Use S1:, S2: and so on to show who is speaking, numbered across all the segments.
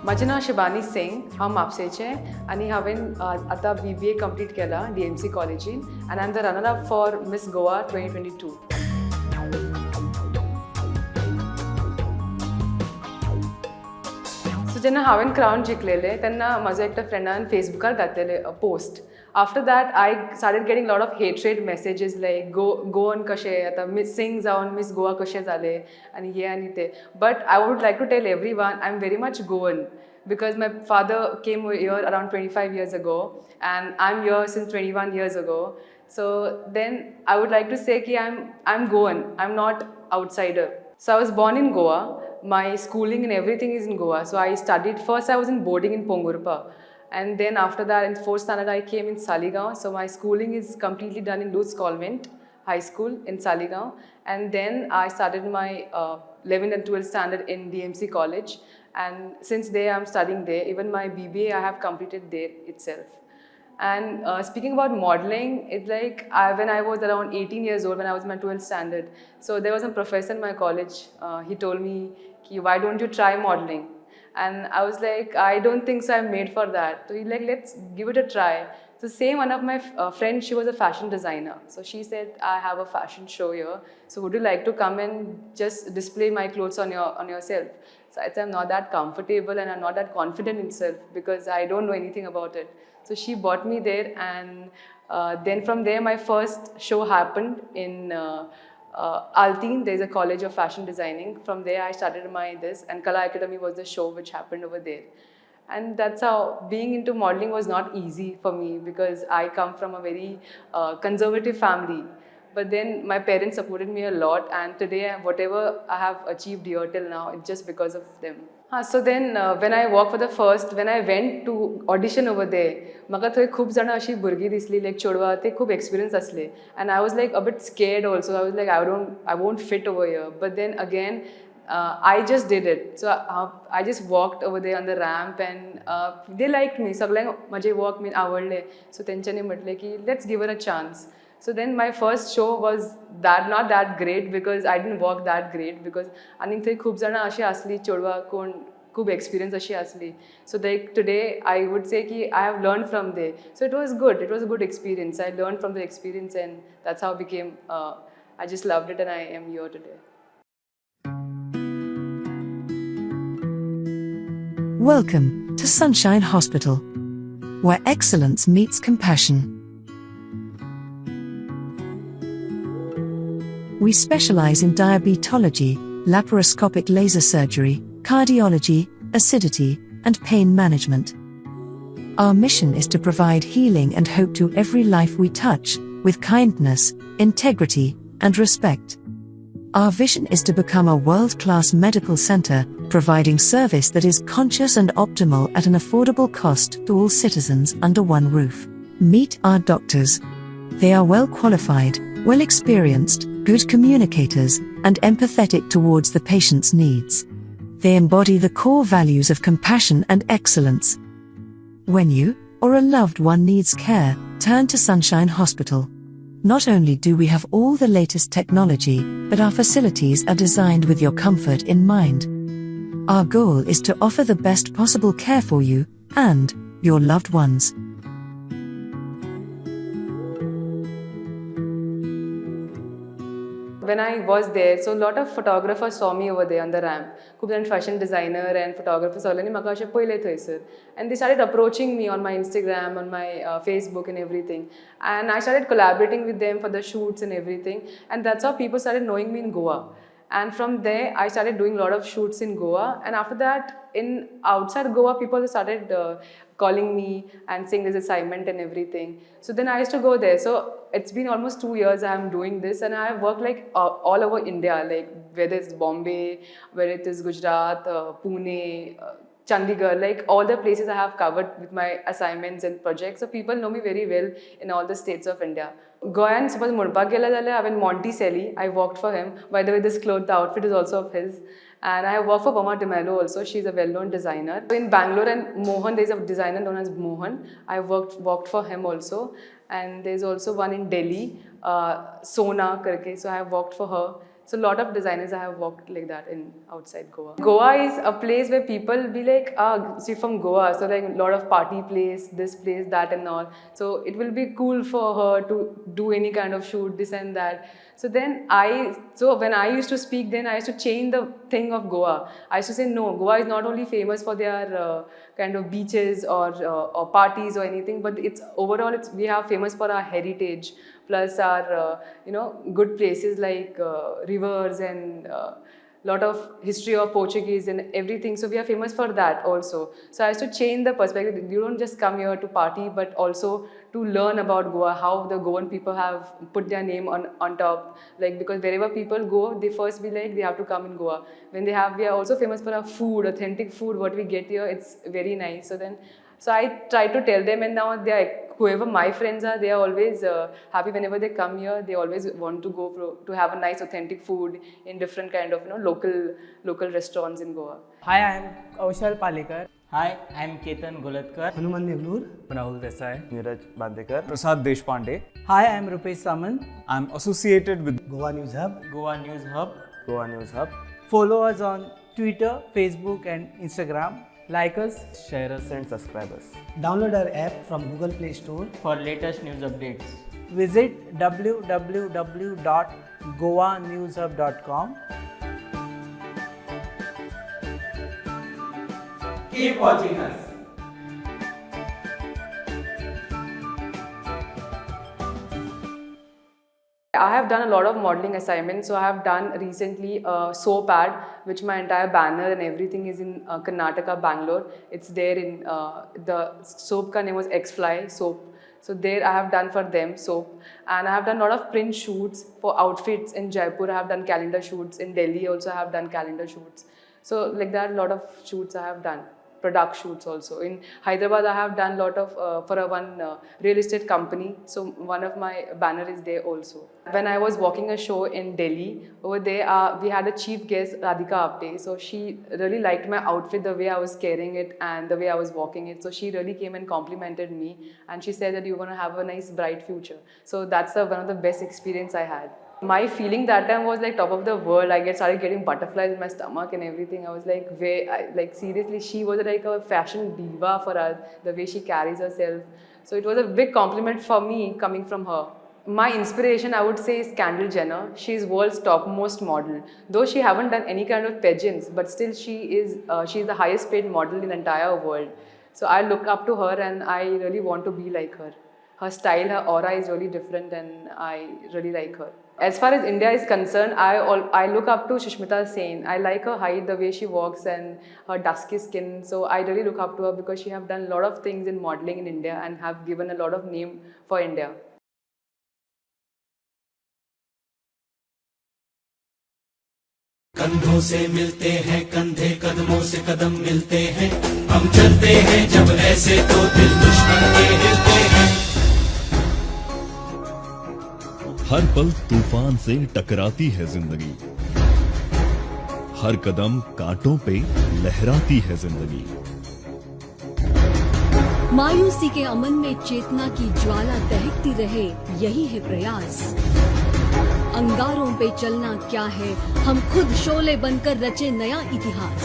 S1: माझे नाव शिबानी सिंग हांव म्हापशेचें आनी हांवें आतां BBA कंप्लीट केला DMC कॉलेजीन आनी I am the runner up for miss Goa 2022. So जेन्ना हांवें क्राउन जिखलेलें तेन्ना म्हाज्या एकट्या फ्रेंडान फेसबुकार घातलेलें post. After that, I started getting a lot of hatred messages like Goan kashe, आता Miss Singh जाऊन Miss Goa कशे झाले आणि हे आणि ते. But I would like to tell everyone I'm very much Goan because my father came here around 25 years ago and I'm here since 21 years ago. So then I would like to say कि I'm Goan. I'm not outsider. So I was born in Goa. My schooling and everything is in Goa. So I studied first. I was in boarding in Pongurpa. And then after that, in 4th standard, I came in Saligaon. So my schooling is completely done in Lutz Convent High School in Saligaon. And then I started my 11th and 12th standard in DMC College. And since there, I'm studying there. Even my BBA, I have completed there itself. And speaking about modeling, it's like when I was around 18 years old, when I was in my 12th standard, so there was a professor in my college. He told me, why don't you try modeling? And I was like, I don't think so, I'm made for that. So he's like, let's give it a try. So same one of my friends, she was a fashion designer. So she said, I have a fashion show here. So would you like to come and just display my clothes on yourself? So I said, I'm not that comfortable and I'm not that confident in self because I don't know anything about it. So she brought me there, and then from there my first show happened in Altin. There's a college of fashion designing. From there I started my this, and Kala Academy was the show which happened over there. And that's how being into modeling was not easy for me because I come from a very conservative family. But then my parents supported me a lot, and today whatever I have achieved here till now, it's just because of them. So then when I went to audition over there, म्हाका थंय खूब जाणां अशी भुरगीं दिसली लायक चेडवां ते खूब एक्सपिरियन्स असले, and I was like a bit scared also. I was like I won't fit over here. But then again I just did it. So I just walked over there on the ramp and they liked me. सगळ्यांक माझे work मी आवडले. So तेंच्यांनी म्हटले की let's give her a chance. So then my first show was not that great because I didn't work that great because आणि थंय खूप जाणां अशी असली चेडवां कोण खूप एक्सपिरियन्स अशी असली. So like today I would say ki I have learned from there. So it was good. It was a good experience. I learned from the experience, and that's how I became. I just loved it, and I am here today.
S2: Welcome to Sunshine Hospital, where excellence meets compassion. We specialize in diabetology, laparoscopic laser surgery, cardiology, acidity, and pain management. Our mission is to provide healing and hope to every life we touch, with kindness, integrity, and respect. Our vision is to become a world-class medical center, providing service that is conscious and optimal at an affordable cost to all citizens under one roof. Meet our doctors. They are well qualified, well experienced, good communicators, and empathetic towards the patient's needs. They embody the core values of compassion and excellence. When you or a loved one needs care, turn to Sunshine Hospital. Not only do we have all the latest technology, but our facilities are designed with your comfort in mind. Our goal is to offer the best possible care for you and your loved ones.
S1: When I was there, so a lot of photographers saw me over there on the ramp. खूप जाण fashion designer and photographers सगळ्यांनी म्हाका अशें पयलें थंयसर. And they started approaching me on my Instagram, on my Facebook and everything. And I started collaborating with them for the shoots and everything. And that's how people started knowing me in Goa. And from there, I started doing a lot of shoots in Goa. And after that, outside Goa, people started calling me and saying there's assignment and everything. So then I used to go there. So it's been almost 2 years I'm doing this, and I have worked like all over India, like whether it's Bombay, whether it is Gujarat, Pune, Chandigarh, like all the places I have covered with my assignments and projects. So people know me very well in all the states of India. Goyan, suppose म्हणपाक गेले जाल्यार हांवें Monticelli, I worked for him. By the way, the outfit is also of his. And I worked for Pama Demello also. She's a well-known designer. So in Bangalore and Mohan, there's a designer known as Mohan. I worked for him also. And there's also one in Delhi, Sona karke. So I have worked for her. So a lot of designers I have worked like that in outside Goa. Goa is a place where people be like, see from Goa, so like a lot of party place, this place, that and all. So it will be cool for her to do any kind of shoot, this and that. So when I used to speak, then I used to change the thing of Goa. I used to say, no, Goa is not only famous for their kind of beaches or parties or anything, but it's overall, we have famous for our heritage, plus our, good places like rivers and lot of history of Portuguese and everything. So we are famous for that also. So I used to change the perspective. You don't just come here to party, but also to learn about Goa, how the Goan people have put their name on top. Like, because wherever people go, they first be like, they have to come in Goa. We are also famous for our food, authentic food, what we get here, it's very nice. So I try to tell them, and now whoever my friends are, they are always happy whenever they come here. They always want to go to have a nice authentic food in different kind of local restaurants in Goa.
S3: Hi, I am Kaushal Palekar.
S4: Hi, I am Ketan Golatkar.
S5: Hanuman Neglur,
S6: Rahul Desai,
S7: Neeraj Bandekar,
S6: Prasad Deshpande.
S3: Hi, I am Rupesh Saman.
S6: I'm associated with
S5: Goa News Hub.
S4: Goa News Hub.
S7: Goa News Hub.
S3: Follow us on Twitter, Facebook, and Instagram. Like us,
S4: Share us
S7: And subscribe us.
S5: Download our app from Google Play Store.
S4: for latest news updates.
S3: visit www.goanewshub.com.
S4: Keep watching us.
S1: I have done a lot of modeling assignments. So I have done recently a soap ad, which my entire banner and everything is in Karnataka, Bangalore. It's there in the soap ka name was X-Fly soap. So there I have done for them soap, and I have done a lot of print shoots for outfits in Jaipur. I have done calendar shoots in Delhi. Also I have done calendar shoots. So like that, a lot of shoots I have done. Product shoots also. In Hyderabad, I have done a lot of for one real estate company. So one of my banner is there also. When I was walking a show in Delhi, over there we had a chief guest, Radhika Apte. So she really liked my outfit, the way I was carrying it and the way I was walking it. So she really came and complimented me, and she said that you're going to have a nice bright future. So that's one of the best experience I had. My feeling that time was like top of the world. I started getting butterflies in my stomach and everything. I was like, seriously, she was like a fashion diva for us, the way she carries herself. So it was a big compliment for me coming from her. My inspiration, I would say, is Kendall Jenner. She is world's topmost model. Though she haven't done any kind of pageants, but still she is the highest paid model in the entire world. So I look up to her and I really want to be like her. Her style, her aura is really different, and I really like her. As far as India is concerned, I look up to Sushmita Sen. I like her height, the way she walks, and her dusky skin. So I really look up to her because she have done a lot of things in modeling in India and have given a lot of name for India.
S8: कंधों से मिलते हैं कंधे कदमों से कदम मिलते हैं हम चलते हैं जब ऐसे तो दिल दुश्मन के हिलते हैं
S9: हर पल तूफान से टकराती है जिंदगी हर कदम कांटों पे लहराती है जिंदगी
S10: मायूसी के अमन में चेतना की ज्वाला दहकती रहे यही है प्रयास अंगारों पे चलना क्या है हम खुद शोले बनकर रचे नया इतिहास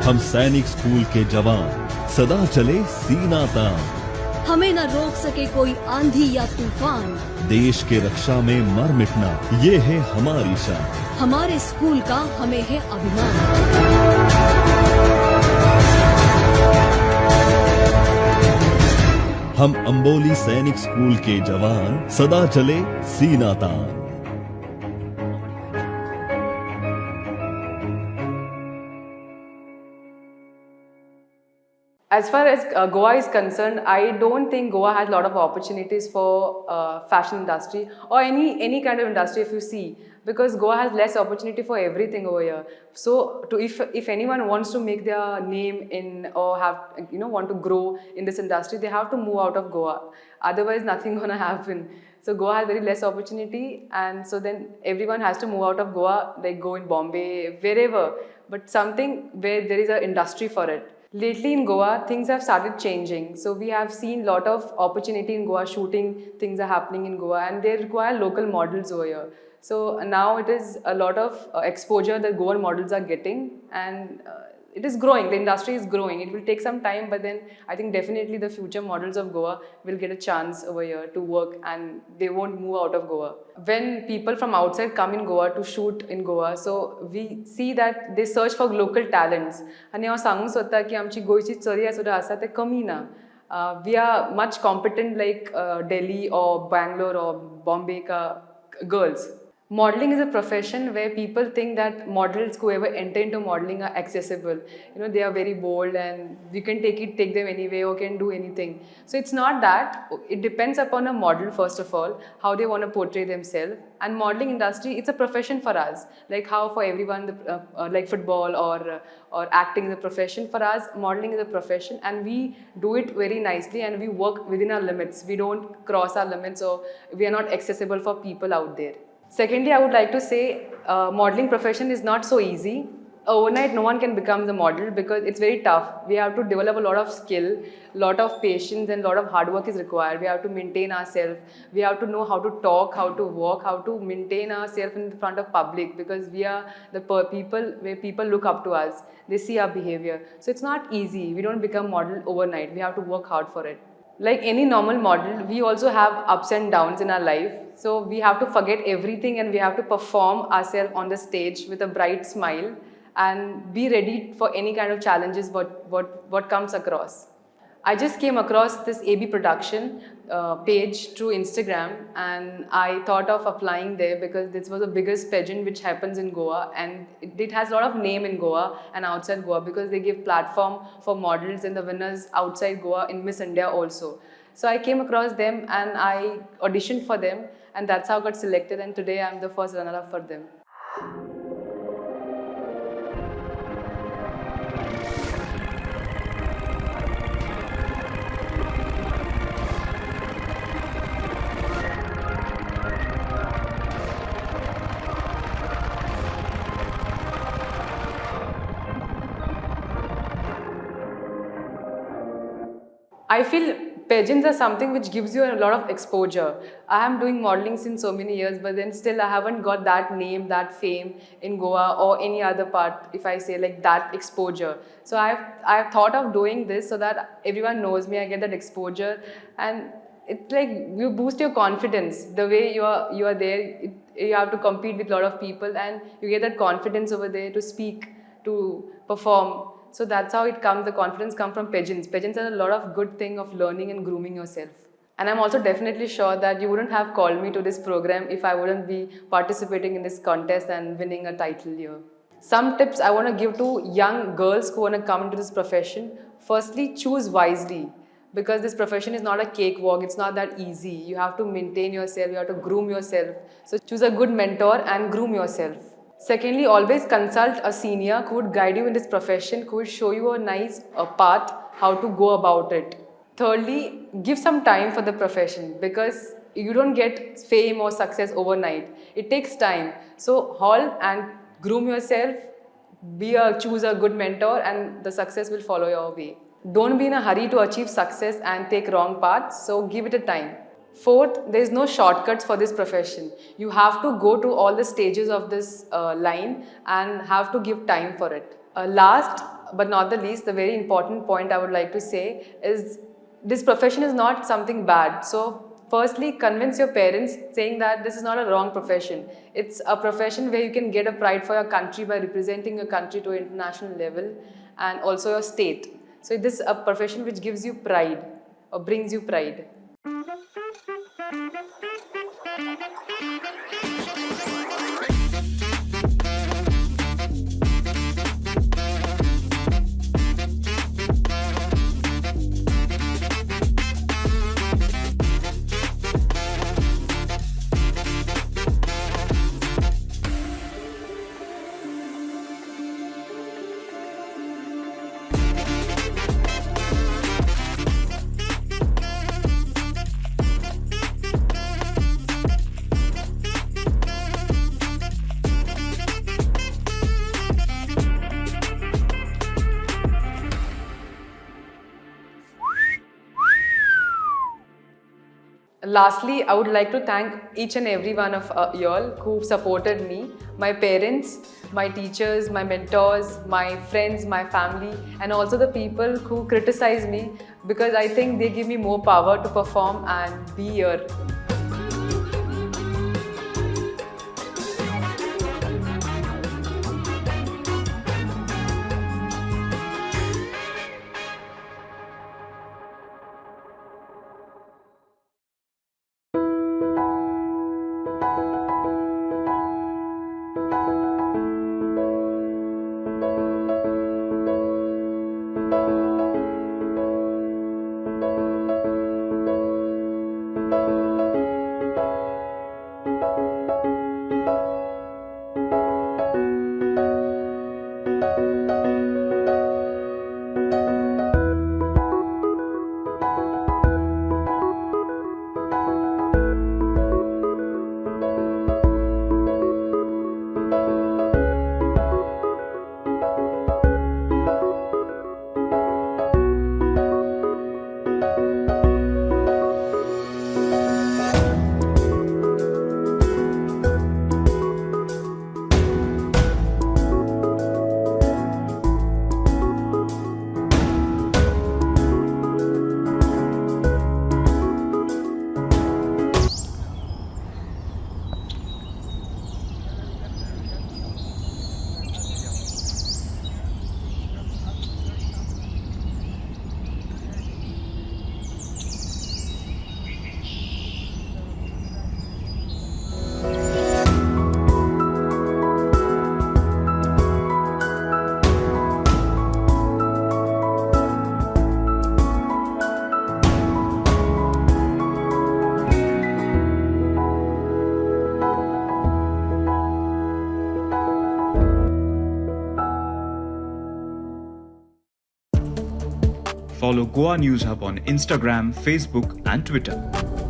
S9: हम सैनिक स्कूल के जवान सदा चले सीना तान
S10: हमें न रोक सके कोई आंधी या तूफान
S9: देश के रक्षा में मर मिटना ये है हमारी शान
S10: हमारे स्कूल का हमें है अभिमान
S9: हम अंबोली सैनिक स्कूल के जवान सदा चले सीना तान
S1: As far as Goa is concerned, I don't think Goa has a lot of opportunities for fashion industry or any kind of industry if you see, because Goa has less opportunity for everything over here. So if anyone wants to make their name in or want to grow in this industry, they have to move out of Goa. Otherwise, nothing gonna happen. So Goa has very less opportunity, and so then everyone has to move out of Goa, like go in Bombay, wherever, but something where there is an industry for it. Lately in Goa, things have started changing. So we have seen a lot of opportunity in Goa, shooting things are happening in Goa, and they require local models over here. So now it is a lot of exposure that Goan models are getting, and it is growing. The industry is growing. It will take some time, but then I think definitely the future models of Goa will get a chance over here to work, and they won't move out of Goa. When people from outside come in Goa to shoot in Goa, so we see that they search for local talents. आणि हांव सांगूंक सोदता की आमची गोंयची चलयां सुद्दां आसा ते कमी ना. We are much competent like Delhi or Bangalore or Bombay girls. Modeling is a profession where people think that models, whoever enter into modeling, are accessible. You know, they are very bold and you can take them anyway or can do anything. So it's not that. It depends upon a model first of all, how they want to portray themselves. And modeling industry, it's a profession for us. Like how for everyone, like football or acting is a profession. For us, modeling is a profession, and we do it very nicely and we work within our limits. We don't cross our limits, or we are not accessible for people out there. Secondly, I would like to say modeling profession is not so easy. Overnight, no one can become the model because it's very tough. We have to develop a lot of skill, lot of patience, and a lot of hard work is required. We have to maintain ourselves. We have to know how to talk, how to walk, how to maintain ourselves in front of public, because we are the people where people look up to us. They see our behavior. So it's not easy. We don't become model overnight. We have to work hard for it. Like any normal model, we also have ups and downs in our life. So we have to forget everything and we have to perform ourselves on the stage with a bright smile and be ready for any kind of challenges what comes across. I just came across this AB production page through Instagram, and I thought of applying there because this was the biggest pageant which happens in Goa, and it has a lot of name in Goa and outside Goa because they give platform for models and the winners outside Goa in Miss India also. So I came across them and I auditioned for them, and that's how I got selected, and today I'm the first runner-up for them. I feel pageants are something which gives you a lot of exposure. I am doing modeling since so many years, but then still I haven't got that name, that fame in Goa or any other part, if I say like that exposure. So I've thought of doing this so that everyone knows me, I get that exposure, and it's like you boost your confidence. The way you are there, you have to compete with a lot of people and you get that confidence over there to speak, to perform. So that's how it comes, the confidence comes from pageants. Pageants are a lot of good thing of learning and grooming yourself. And I'm also definitely sure that you wouldn't have called me to this program if I wouldn't be participating in this contest and winning a title here. Some tips I want to give to young girls who want to come into this profession. Firstly, choose wisely, because this profession is not a cakewalk, it's not that easy. You have to maintain yourself, you have to groom yourself. So choose a good mentor and groom yourself. Secondly, always consult a senior who would guide you in this profession, who would show you a nice path, how to go about it. Thirdly, give some time for the profession, because you don't get fame or success overnight. It takes time. So halt and groom yourself, choose a good mentor, and the success will follow your way. Don't be in a hurry to achieve success and take wrong paths, so give it a time. Fourth, there is no shortcuts for this profession. You have to go to all the stages of this line and have to give time for it. Last but not the least, the very important point I would like to say is this profession is not something bad. So firstly, convince your parents saying that this is not a wrong profession. It's a profession where you can get a pride for your country by representing your country to an international level and also your state. So this is a profession which gives you pride or brings you pride. Lastly, I would like to thank each and every one of y'all who supported me, my parents, my teachers, my mentors, my friends, my family, and also the people who criticize me, because I think they give me more power to perform and be here.
S11: Follow Goa News Hub on Instagram, Facebook, and Twitter.